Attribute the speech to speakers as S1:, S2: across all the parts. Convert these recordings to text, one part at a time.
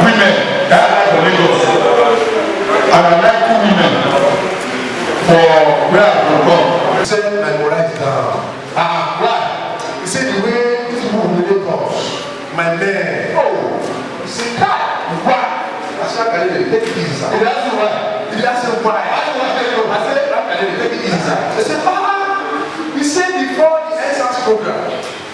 S1: women that I like for Lagos, and I like 2 women for where I come. He said, my moral is down. Why? He said, the way these people in Lagos, my men, he said, why? I said, take it easy, sir. He asked me why. He asked me why. I said, take it easy, sir. He said, he said before the NSAS program,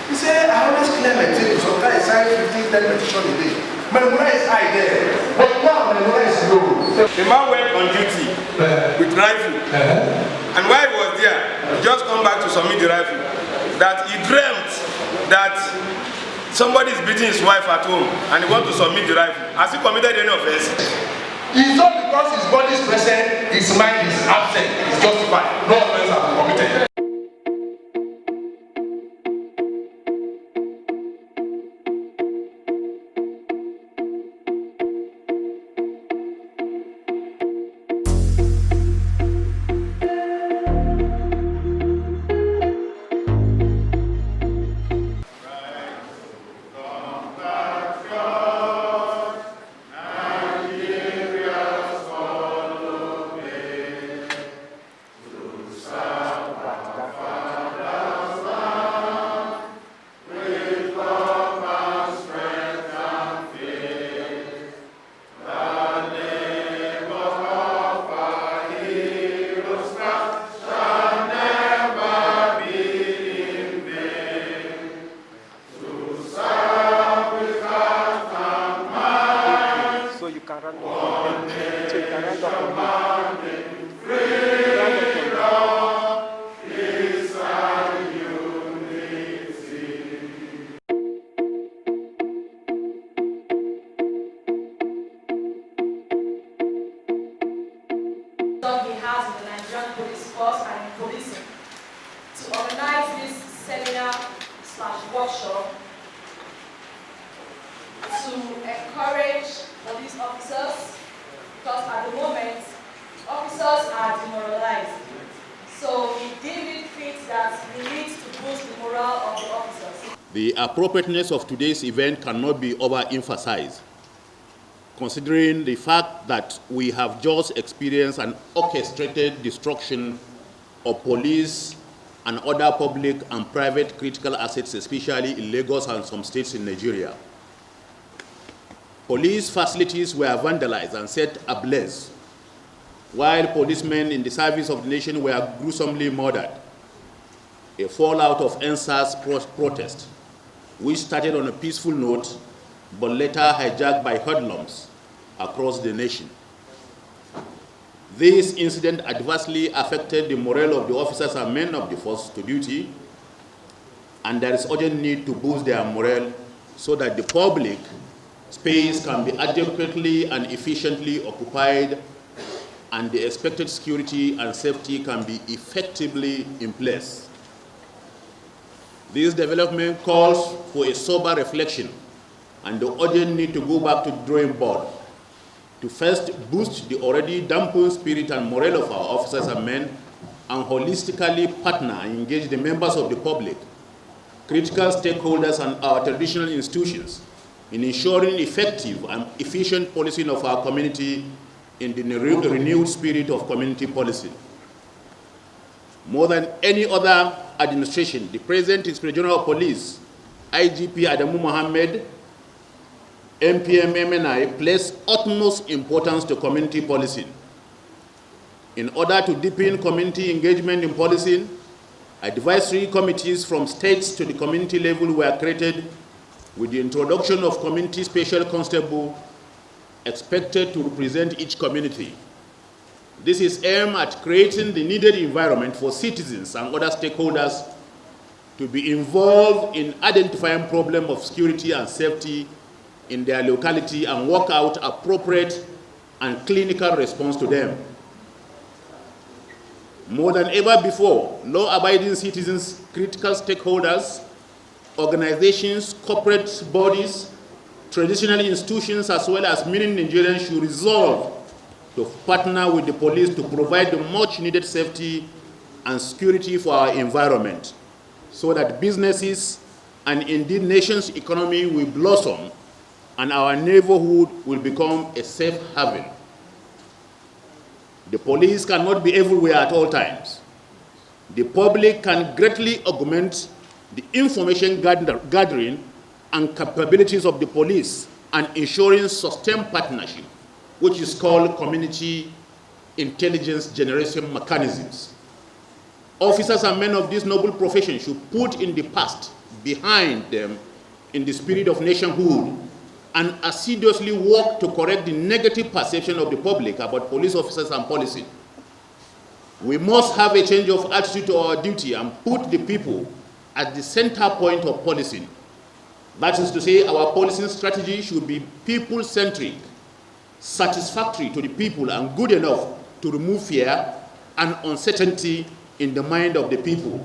S1: he said, I always clear my table, sometimes I sign 15, 10 petitions a day. My moral is high there, but now my moral is low.
S2: The man went on duty with rifle, and while he was there, he just come back to submit the rifle, that he dreamt that somebody is beating his wife at home, and he wants to submit the rifle. Has he committed any offense?
S1: It's not because his body is present, his mind is absent, it's justified. No offense has been committed.
S3: He has in the Nigerian police force and in policing to organize this seminar/workshop to encourage police officers, because at the moment officers are demoralized. So we deem it fit that we need to boost the morale of the officers.
S4: The appropriateness of today's event cannot be overemphasized, considering the fact that we have just experienced an orchestrated destruction of police and other public and private critical assets, especially in Lagos and some states in Nigeria. Police facilities were vandalized and set ablaze, while policemen in the service of the nation were gruesomely murdered, a fallout of NSAS protest, which started on a peaceful note but later hijacked by hoodlums across the nation. This incident adversely affected the morale of the officers and men of the force to duty, and there is urgent need to boost their morale so that the public space can be adequately and efficiently occupied and the expected security and safety can be effectively in place. This development calls for a sober reflection and the urgent need to go back to the drawing board to first boost the already dampened spirit and morale of our officers and men, and holistically partner and engage the members of the public, critical stakeholders, and our traditional institutions in ensuring effective and efficient policing of our community in the renewed spirit of community policing. More than any other administration, the present Inspector General of Police, IGP Adamu Mohammed, MPM MNI, place utmost importance to community policing. In order to deepen community engagement in policing, advisory committees from states to the community level were created with the introduction of community special constable expected to represent each community. This is aimed at creating the needed environment for citizens and other stakeholders to be involved in identifying problems of security and safety in their locality and work out appropriate and clinical response to them. More than ever before, law-abiding citizens, critical stakeholders, organizations, corporate bodies, traditional institutions, as well as many Nigerians should resolve to partner with the police to provide the much-needed safety and security for our environment so that businesses, and indeed nation's economy will blossom and our neighborhood will become a safe haven. The police cannot be everywhere at all times. The public can greatly augment the information gathering and capabilities of the police and ensuring sustained partnership, which is called community intelligence generation mechanisms. Officers and men of this noble profession should put in the past behind them in the spirit of nationhood and assiduously work to correct the negative perception of the public about police officers and policing. We must have a change of attitude to our duty and put the people at the center point of policing. That is to say, our policing strategy should be people-centric, satisfactory to the people, and good enough to remove fear and uncertainty in the mind of the people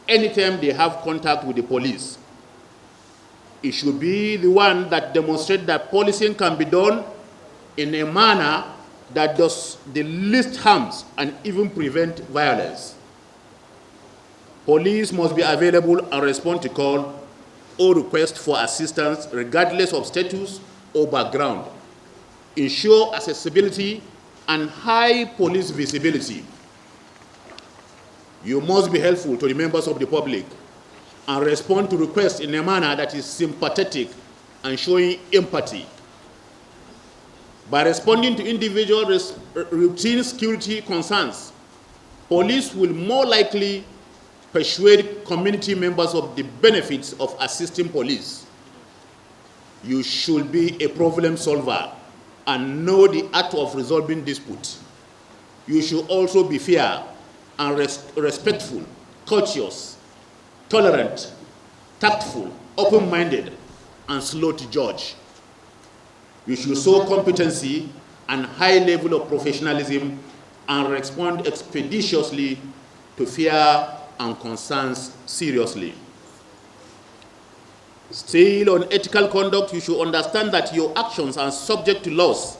S4: anytime they have contact with the police. It should be the one that demonstrates that policing can be done in a manner that does the least harms and even prevent violence. Police must be available and respond to call or request for assistance regardless of status or background. Ensure accessibility and high police visibility. You must be helpful to the members of the public and respond to requests in a manner that is sympathetic and showing empathy. By responding to individual routine security concerns, police will more likely persuade community members of the benefits of assisting police. You should be a problem solver and know the art of resolving disputes. You should also be fair and respectful, courteous, tolerant, tactful, open-minded, and slow to judge. You should show competency and high level of professionalism and respond expeditiously to fear and concerns seriously. Still on ethical conduct, you should understand that your actions are subject to laws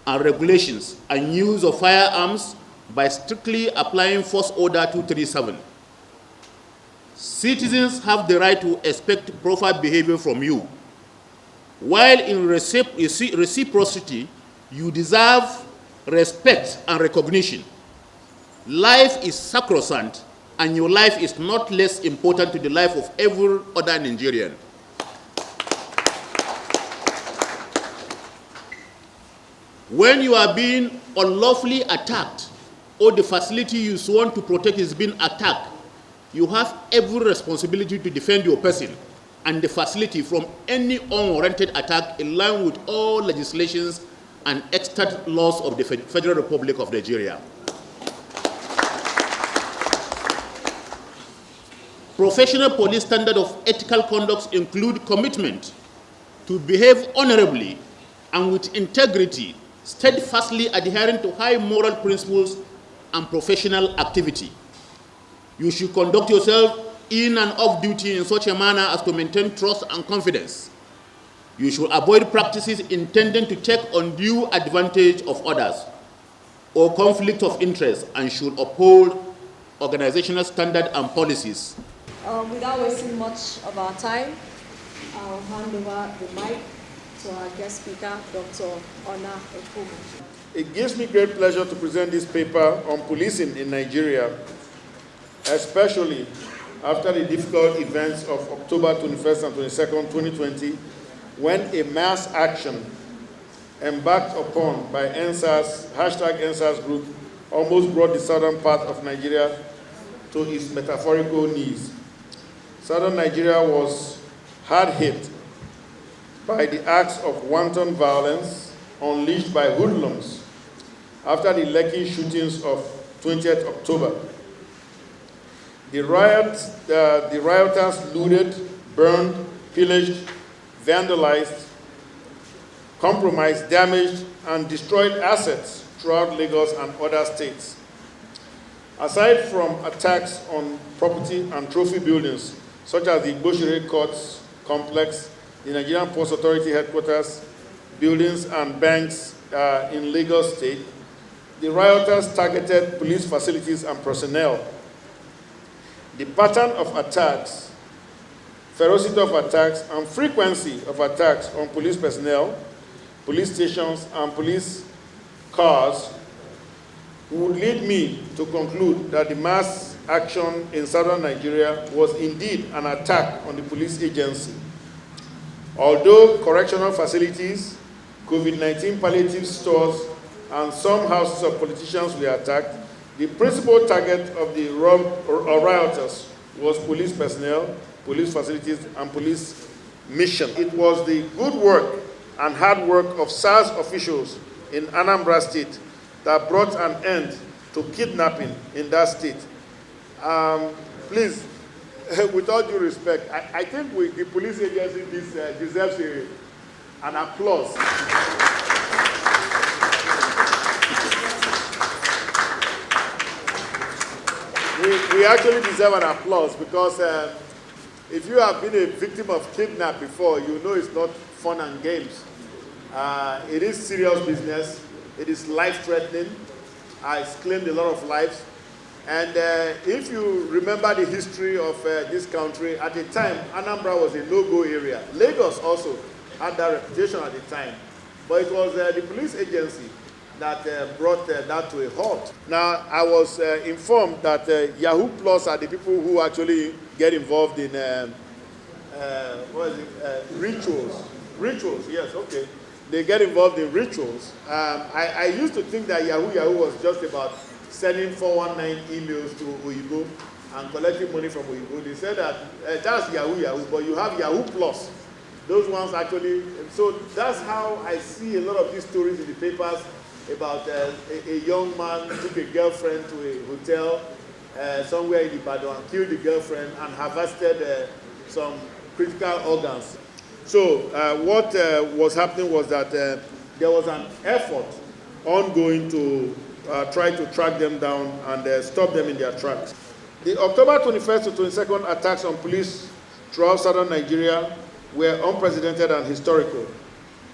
S4: and regulations and use of firearms by strictly applying Force Order 237. Citizens have the right to expect proper behavior from you, while in reciprocity, you deserve respect and recognition. Life is sacrosanct, and your life is not less important to the life of every other Nigerian. When you are being unlawfully attacked, or the facility you want to protect is being attacked, you have every responsibility to defend your person and the facility from any unwarranted attack in line with all legislations and extant laws of the Federal Republic of Nigeria. Professional police standards of ethical conduct include commitment to behave honorably and with integrity, steadfastly adhering to high moral principles and professional activity. You should conduct yourself in and off duty in such a manner as to maintain trust and confidence. You should avoid practices intended to take undue advantage of others or conflict of interest, and should uphold organizational standards and policies.
S3: Without wasting much of our time, I'll hand over the mic to our guest speaker, Dr. Ekhomu.
S5: It gives me great pleasure to present this paper on policing in Nigeria, especially after the difficult events of October 21st and 22nd, 2020, when a mass action embarked upon by NSAS, #NSAS group, almost brought the southern part of Nigeria to its metaphorical knees. Southern Nigeria was hard hit by the acts of wanton violence unleashed by hoodlums after the Lekki shootings of 20th October. The rioters looted, burned, pillaged, vandalized, compromised, damaged, and destroyed assets throughout Lagos and other states. Aside from attacks on property and trophy buildings, such as the Igboshire Courts Complex, the Nigerian Ports Authority headquarters, buildings and banks in Lagos State, the rioters targeted police facilities and personnel. The pattern of attacks ferocity of attacks, and frequency of attacks on police personnel, police stations, and police cars would lead me to conclude that the mass action in southern Nigeria was indeed an attack on the police agency. Although correctional facilities, COVID-19 palliative stores, and some houses of politicians were attacked, the principal target of the rioters was police personnel, police facilities, and police mission. It was the good work and hard work of SARS officials in Anambra State that brought an end to kidnapping in that state. Please, with all due respect, I think the police agency deserves an applause. We actually deserve an applause because if you have been a victim of kidnap before, you know it's not fun and games. It is serious business. It is life-threatening. It's claimed a lot of lives. And if you remember the history of this country, at the time, Anambra was a no-go area. Lagos also had that reputation at the time. But it was the police agency that brought that to a halt. Now, I was informed that Yahoo Plus are the people who actually get involved in rituals. Rituals, yes, okay. They get involved in rituals. I used to think that Yahoo was just about sending 419 emails to Oyibo and collecting money from Oyibo. They said that that's Yahoo, but you have Yahoo Plus. Those ones actually, so that's how I see a lot of these stories in the papers about a young man took a girlfriend to a hotel somewhere in Ibadan and killed the girlfriend and harvested some critical organs. So what was happening was that there was an effort ongoing to try to track them down and stop them in their tracks. The October 21st to 22nd attacks on police throughout southern Nigeria were unprecedented and historical.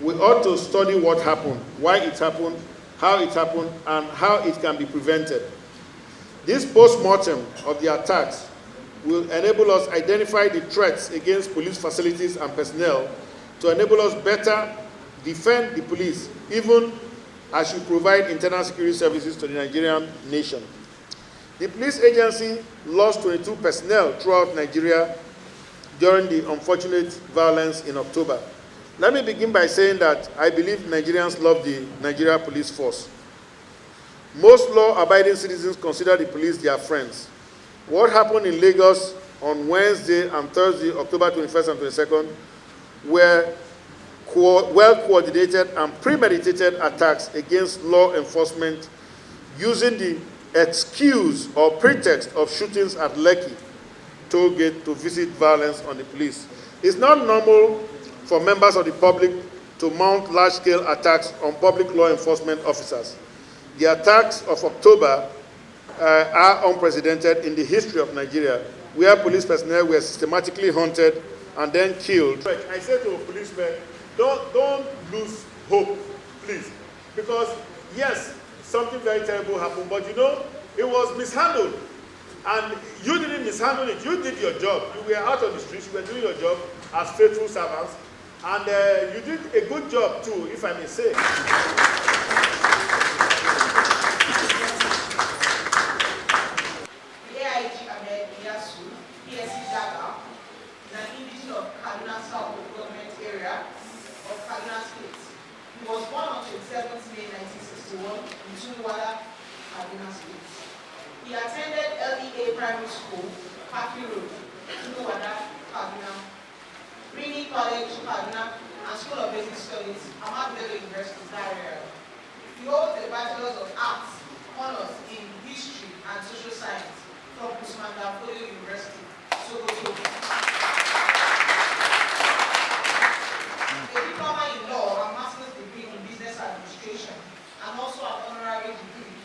S5: We ought to study what happened, why it happened, how it happened, and how it can be prevented. This post-mortem of the attacks will enable us identify the threats against police facilities and personnel to enable us better defend the police, even as you provide internal security services to the Nigerian nation. The police agency lost 22 personnel throughout Nigeria during the unfortunate violence in October. Let me begin by saying that I believe Nigerians love the Nigeria police force. Most law-abiding citizens consider the police their friends. What happened in Lagos on Wednesday and Thursday, October 21st and 22nd, were well-coordinated and premeditated attacks against law enforcement using the excuse or pretext of shootings at Lekki toll gate to visit violence on the police. It's not normal for members of the public to mount large-scale attacks on public law enforcement officers. The attacks of October are unprecedented in the history of Nigeria, where police personnel were systematically hunted and then killed. I say to policemen, don't lose hope, please. Because, yes, something very terrible happened, but you know, it was mishandled. And you didn't mishandle it, you did your job. You were out on the streets, you were doing your job as faithful servants, and you did a good job too, if I may say.
S3: AIG Ahmed, Iliyasu, PSC Daga, is an indigenous of Kaduna South government area of Kaduna State. He was born on 27th May 1961 in Tuluwada, Kaduna State. He attended LEA Primary School, Paki Road, Tuluwada, Kaduna, Rini College, Kaduna, and School of Basic Studies, Ahmed University, Zaria. He holds a Bachelor's of Arts, honors in History and Social Science from Usman Danfodio University, Sokoto. A diploma in law and master's degree in business administration, and also an honorary degree,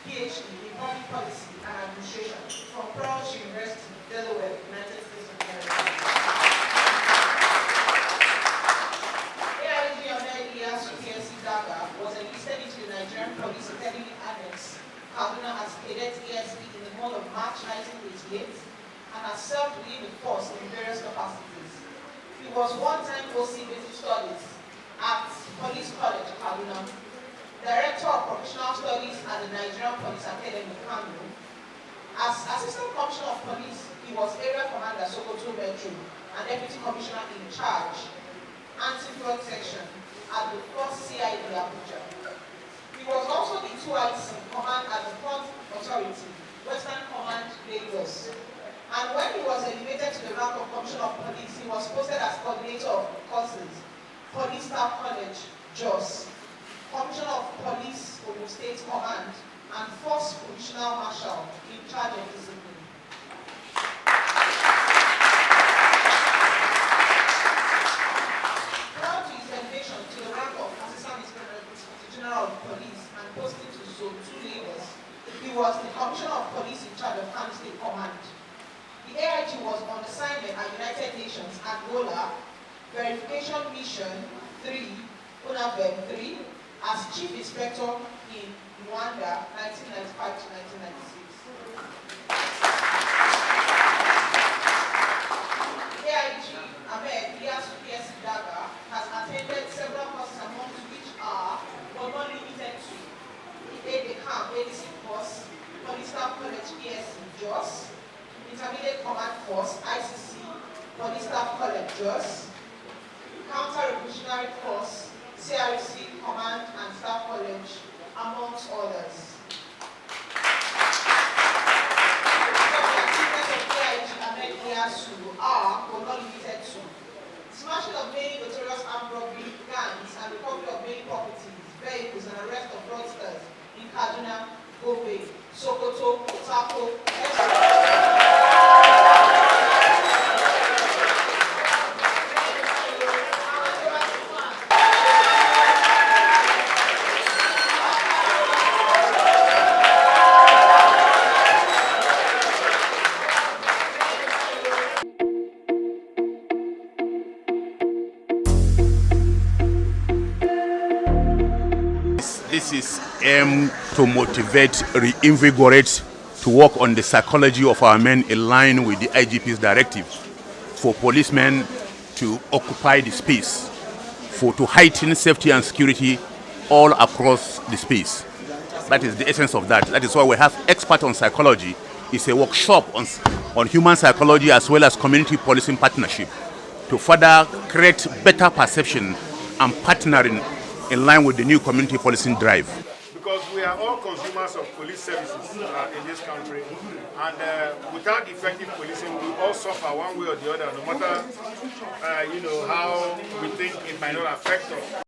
S3: PhD in public policy and administration from Prowse University, Delaware, United States of America. AIG Ahmed Iliyasu PSC Daga was enlisted into the Nigerian Police Academy Annex, Kaduna as cadet ESP in the month of March 1988
S6: and has served within the force in various capacities. He was one-time OC Basic Studies at Police College, Kaduna, Director of Professional Studies at the Nigerian Police Academy, Ekhomu. As Assistant Commissioner of Police, he was Area Commander Sokoto Metro and Deputy Commissioner in Charge, Anti-Fraud Section at the 1st CID Abuja. He was also the 2IC Command at the Port Authority, Western Command, Lagos. And when he was elevated to the rank of Commissioner of Police, he was posted as Coordinator of Courses, Police Staff College, Jos, Commissioner of Police, Ogun State Command, and First Provisional Marshal in charge of discipline. Prior to his elevation to the rank of Assistant Inspector General of Police and posting to Zone 2 Lagos, he was the Commissioner of Police in charge of Kano State Command. The AIG was on assignment at United Nations, Angola, Verification Mission 3, UNAVEM 3, as Chief Inspector in Rwanda, 1995 to 1996. AIG Ahmed Iliyasu has attended several courses, among which are, but not limited to, Ekhomu ADC course, Police Staff College PSC, Jos, Intermediate Command Course, ICC, Police Staff College, Jos, Counter-Revolutionary Course, CRC Command and Staff College, amongst others. The achievements of AIG Ahmed Iliyasu are, but not limited to, smashing of many notorious armed robbery gangs and recovery of many properties, vehicles, and arrest of fraudsters in Kaduna, Gombe, Sokoto, Tako,
S4: This is aimed to motivate, reinvigorate, to work on the psychology of our men in line with the IGP's directive for policemen to occupy the space, to heighten safety and security all across the space. That is the essence of that. That is why we have experts on psychology. It's a workshop on human psychology as well as community policing partnership to further create better perception and partnering in line with the new community policing drive.
S5: Because we are all consumers of police services in this country, and without effective policing, we all suffer one way or the other, no matter how we think it might not affect us.